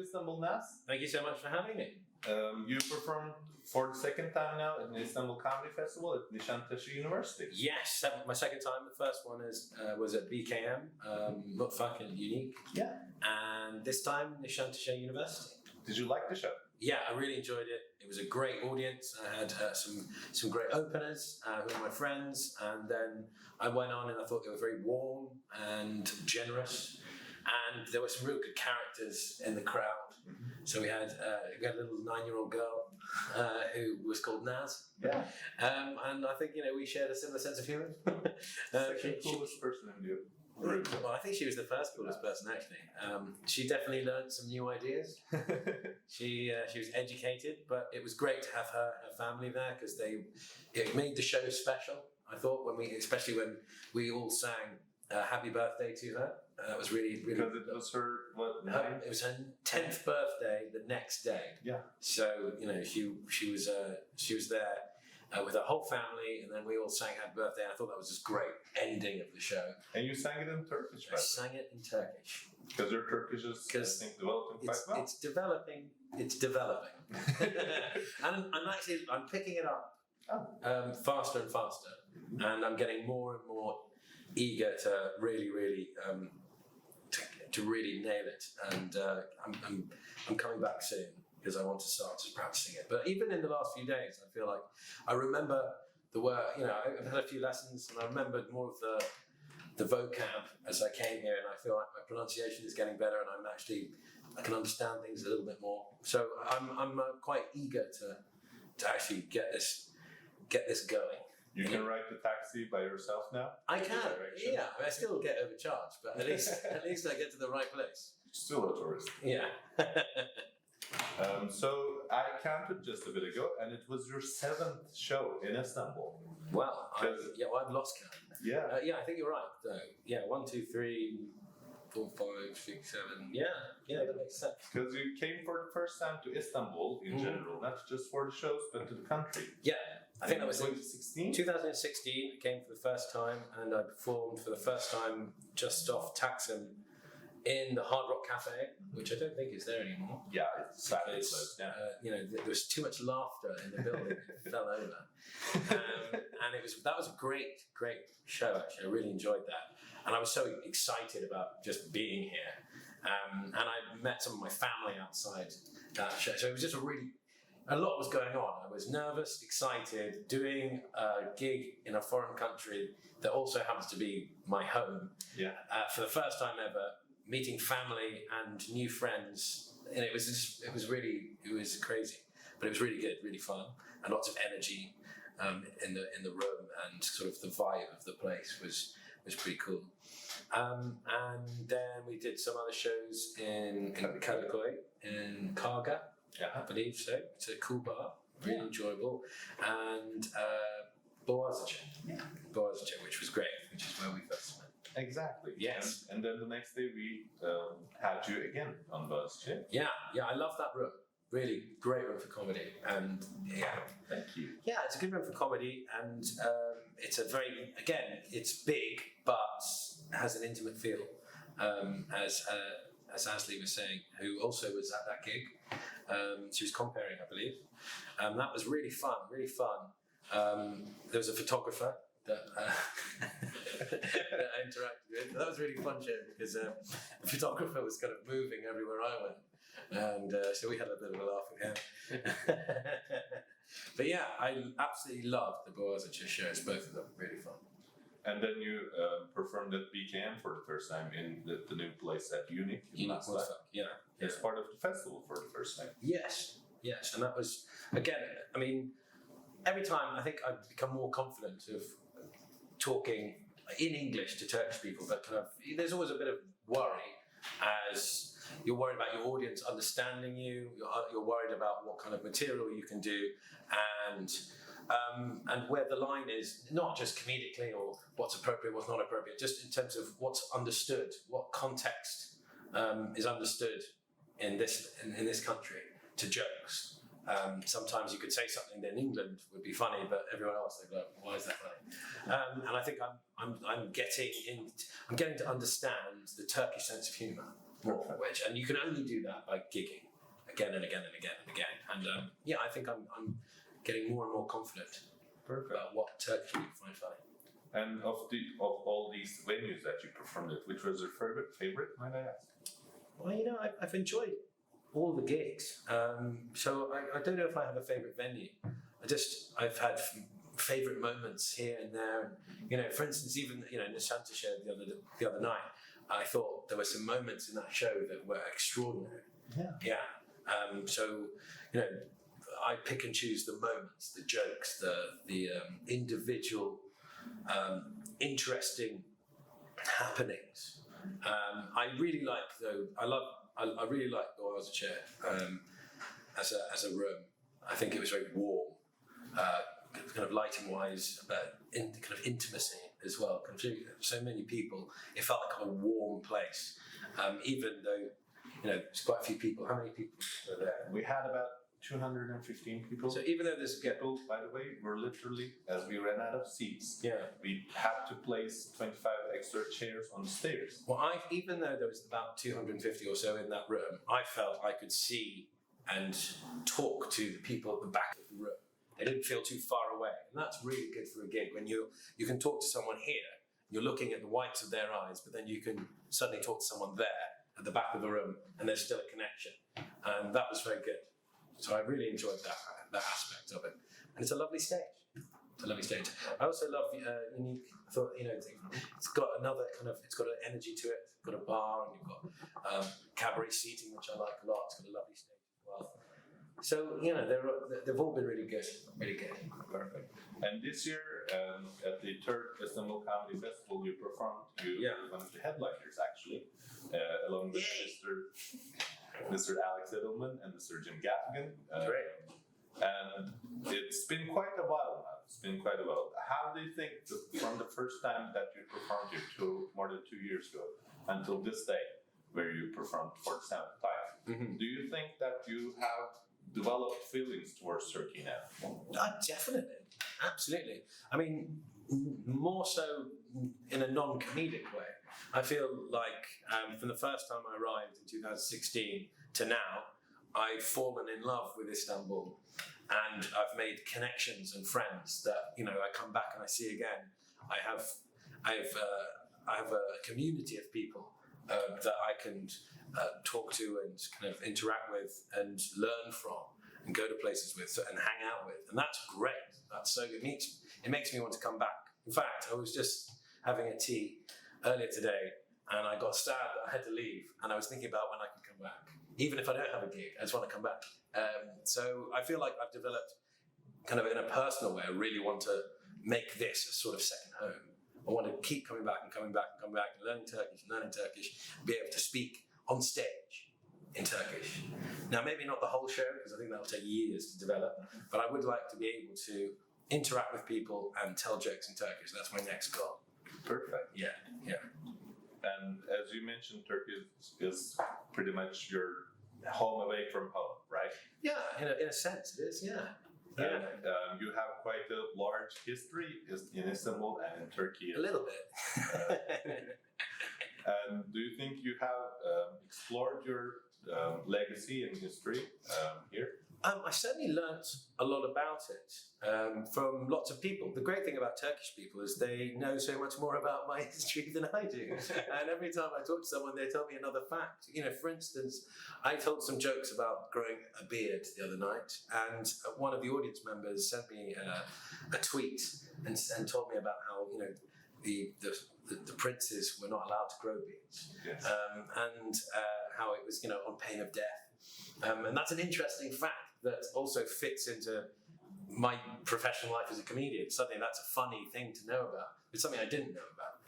to Istanbul, Naz. Thank you so much for having me. You performed for the second time now at the Istanbul Comedy Festival at Nişantaşı University. Yes, my second time. The first one was at BKM, Mutfak and Unique. Yeah. And this time, Nişantaşı University. Did you like the show? Yeah, I really enjoyed it. It was a great audience. I had some great openers who were my friends, and then I went on and I thought they were very warm and generous, and there were some real good characters in the crowd. So we had a little 9-year-old girl who was called Naz. Yeah. And I think we shared a similar sense of humour. Second coolest person in you. Well, I think she was the first coolest person actually. She definitely learned some new ideas. She was educated, but it was great to have her family there because it made the show special. I thought especially when we all sang "Happy Birthday" to her. That was really because it was her it was her 10th birthday the next day. Yeah. So she was there. With her whole family, and then we all sang "Happy Birthday." And I thought that was just great ending of the show. And you sang it in Turkish, right? I sang it in Turkish because your Turkish is, I think, developing quite well. It's developing. It's developing, and I'm picking it up faster and faster, and I'm getting more and more eager to really to really nail it. And I'm coming back soon, because I want to start practicing it. But even in the last few days, I feel like I remember the word. I've had a few lessons, and I remembered more of the vocab as I came here, and I feel like my pronunciation is getting better, and I can understand things a little bit more. So I'm quite eager to actually get this going. You can ride the taxi by yourself now? I can, yeah. I still get overcharged, but at least I get to the right place. Still a tourist. Yeah. So I counted just a bit ago, and it was your 7th show in Istanbul. Wow. I've lost count. Yeah. Yeah, I think you're right. Yeah, 1, 2, 3, 4, 5, 6, 7. Yeah, that makes sense. Because you came for the first time to Istanbul in general, not just for the shows, but to the country. Yeah. I think that was 2016? 2016, I came for the first time, and I performed for the first time just off Taksim in the Hard Rock Cafe, which I don't think is there anymore. Yeah, it's sadly closed down. There was too much laughter in the building; it fell over. And that was a great show. Actually, I really enjoyed that, and I was so excited about just being here. And I met some of my family outside that show, so it was just a lot was going on. I was nervous, excited, doing a gig in a foreign country that also happens to be my home. Yeah. For the first time ever. Meeting family and new friends, and it was crazy, but it was really good, really fun, and lots of energy in the room, and sort of the vibe of the place was pretty cool. And then we did some other shows in Kadıköy, in Karga, I believe so. It's a cool bar, really enjoyable, and Boğaziçi, which was great, which is where we first met. Exactly. Yes. And then the next day we had you again on Boğaziçi. Yeah, I love that room. Really great room for comedy. And thank you. Yeah, it's a good room for comedy, and it's it's big, but has an intimate feel. As Asli was saying, who also was at that gig. She was comparing, I believe. That was really fun. There was a photographer that I interacted with. That was a really fun show because the photographer was kind of moving everywhere I went, and so we had a bit of a laugh with him. But yeah, I absolutely loved the Boğaziçi shows, both of them, really fun. And then you performed at BKM for the first time in the new place at Unique. As part of the festival for the first time. Yes, and that was, again, I mean, every time I think I've become more confident of talking in English to Turkish people, but kind of there's always a bit of worry as you're worried about your audience understanding you. You're worried about what kind of material you can do, and where the line is, not just comedically or what's appropriate, what's not appropriate, just in terms of what's understood, what context is understood in this country to jokes. Sometimes you could say something that in England would be funny, but everyone else they'd go, "Why is that funny?" And I think I'm getting to understand the Turkish sense of humour, more, and you can only do that by gigging again and again and again and again. And yeah, I think I'm getting more and more confident about what Turkish people find funny. And of all these venues that you performed at, which was your favorite, might I ask? Well, you know, I've enjoyed all the gigs. So I don't know if I have a favorite venue. I've had favorite moments here and there. You know, for instance, even in the Santa show the other night, I thought there were some moments in that show that were extraordinary. Yeah. So I pick and choose the moments, the jokes, the individual interesting happenings. I really like I really like the Oasis chair as a room. I think it was very warm, kind of lighting wise, but kind of intimacy as well. So many people, it felt like a warm place. Even though there's quite a few people. How many people were there? We had about 215 people. So even though there's people, by the way, were literally, as we ran out of seats, yeah, we had to place 25 extra chairs on the stairs. Well, even though there was about 250 or so in that room, I felt I could see and talk to the people at the back of the room. They didn't feel too far away, and that's really good for a gig when you can talk to someone here. You're looking at the whites of their eyes, but then you can suddenly talk to someone there at the back of the room, and there's still a connection, and that was very good. So I really enjoyed that aspect of it, and it's a lovely stage. It's a lovely stage. I also love Unique. I thought it's got another it's got an energy to it. It's got a bar, and you've got cabaret seating, which I like a lot. It's got a lovely stage as well. So they've all been really good, really good. Perfect. And this year at the third Istanbul Comedy Festival, you performed. You were one of the headliners actually, along with Mr. Alex Edelman and Mr. Jim Gaffigan. Great. And it's been quite a while now. How do you think from the first time that you performed here to more than 2 years ago until this day, where you performed for the seventh time, do you think that you have developed feelings towards Turkey now? Definitely, absolutely. I mean, more so in a non-comedic way. I feel like from the first time I arrived in 2016 to now, I've fallen in love with Istanbul, and I've made connections and friends that I come back and I see again. I have a community of people that I can talk to and kind of interact with and learn from and go to places with and hang out with, and that's great. That's so good. It makes me want to come back. In fact, I was just having a tea earlier today, and I got sad that I had to leave, and I was thinking about when I can come back. Even if I don't have a gig, I just want to come back. So I feel like I've developed, kind of in a personal way, I really want to make this a sort of second home. I want to keep coming back and coming back and coming back and learning Turkish, and be able to speak on stage in Turkish. Now, maybe not the whole show, because I think that'll take years to develop, but I would like to be able to interact with people and tell jokes in Turkish. That's my next goal. Perfect. Yeah. And as you mentioned, Turkey is pretty much your home away from home, right? Yeah, in a sense it is, yeah. And you have quite a large history in Istanbul and in Turkey. A little bit. And do you think you have explored your legacy and history here? I certainly learnt a lot about it from lots of people. The great thing about Turkish people is they know so much more about my history than I do. And every time I talk to someone, they tell me another fact. For instance, I told some jokes about growing a beard the other night, and one of the audience members sent me a tweet and told me about how the princes were not allowed to grow beards, yes. And how it was on pain of death. And that's an interesting fact that also fits into my professional life as a comedian. Something that's a funny thing to know about. It's something I didn't know about.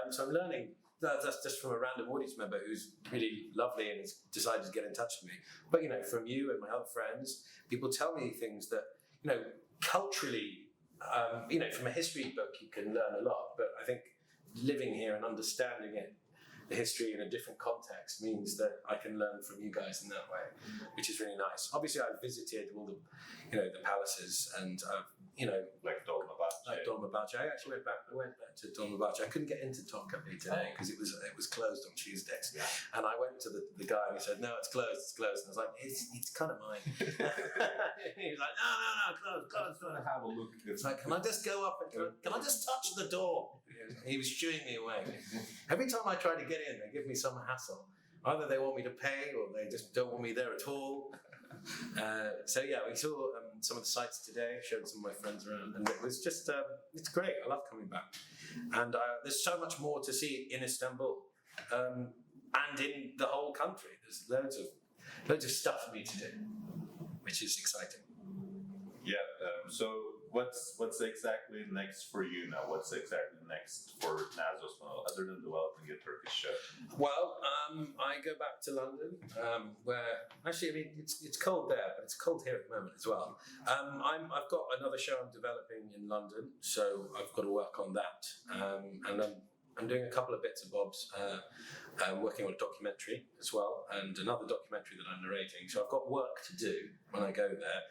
And so I'm learning. That's just from a random audience member who's really lovely and has decided to get in touch with me. But from you and my other friends, people tell me things that culturally, from a history book you can learn a lot. But I think living here and understanding it, the history in a different context, means that I can learn from you guys in that way, which is really nice. Obviously, I've visited all the, the palaces, and I've, like Dolma Like Dolmabachi. I actually went back to Dolmabachi. I couldn't get into Topkapi today because it was closed on Tuesdays. Yeah. And I went to the guy and he said, "No, it's closed, it's closed." And I was like, "It's kind of mine." He was like, "No, closed." Just want to have a look. It's like, "Can I just go up and can I just touch the door?" He was shooing me away. Every time I try to get in, they give me some hassle. Either they want me to pay or they just don't want me there at all. So yeah, we saw some of the sites today, showed some of my friends around, and it was just, it's great. I love coming back. And there's so much more to see in Istanbul and in the whole country. There's loads of stuff for me to do, which is exciting. Yeah. So what's exactly next for you now? What's exactly next for Naz Osmanoğlu other than developing a Turkish show? Well, I go back to London, where actually, I mean, it's cold there, but it's cold here at the moment as well. I've got another show I'm developing in London, so I've got to work on that, and I'm doing a couple of bits and bobs. I'm working on a documentary as well, and another documentary that I'm narrating. So I've got work to do when I go there,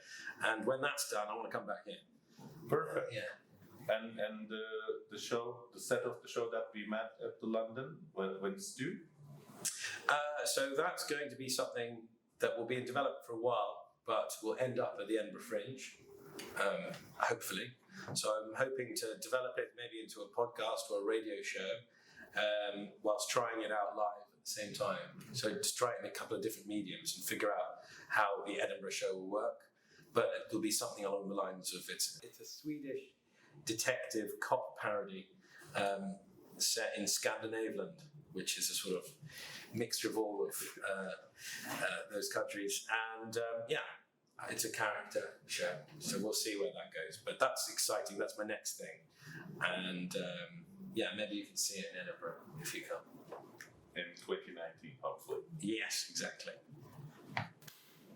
and when that's done, I want to come back in. Perfect. Yeah. And the show, the set of the show that we met at the London, when it's due? So that's going to be something that will be developed for a while, but will end up at the Edinburgh Fringe, hopefully. So I'm hoping to develop it maybe into a podcast or a radio show, whilst trying it out live at the same time. So just try it in a couple of different mediums and figure out how the Edinburgh show will work. But it will be something along the lines of it's a Swedish detective cop parody set in Scandinavian, which is a sort of mixture of all of those countries. And it's a character show, so we'll see where that goes. But that's exciting. That's my next thing. And maybe you can see it in Edinburgh if you come. In 2019, hopefully. Yes, exactly.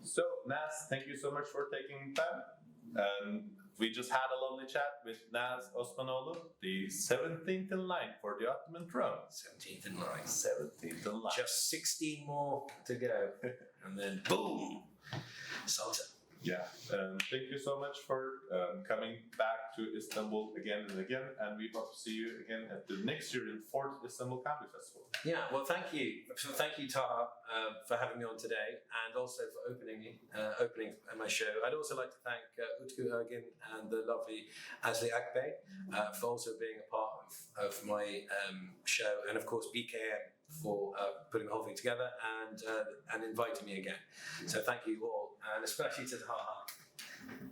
So, Naz, thank you so much for taking time. We just had a lovely chat with Naz Osmanoğlu, the 17th in line for the Ottoman throne. 17th in line. 17th in line. Just 16 more to go. And then boom! Sultan. Yeah. Thank you so much for coming back to Istanbul again and again. And we hope to see you again at the next year in 4th Istanbul Comedy Festival. Yeah, well, thank you. Thank you, Taha, for having me on today, and also for opening my show. I'd also like to thank Utku Ergin and the lovely Asli Akbey for also being a part of my show, and of course BKM for putting the whole thing together and inviting me again. So thank you all, and especially to Taha.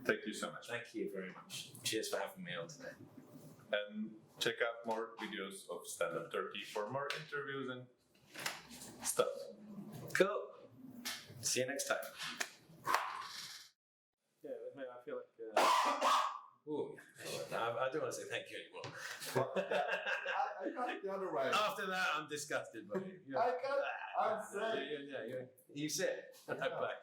Thank you so much. Thank you very much. Cheers for having me on today. And check out more videos of Stand Up Turkey for more interviews and stuff. Cool. See you next time. Yeah, I feel like. Ooh, I don't want to say thank you anymore. Well, I got the other way. After that, I'm disgusted by you. I'm saying. You sit. I'm back.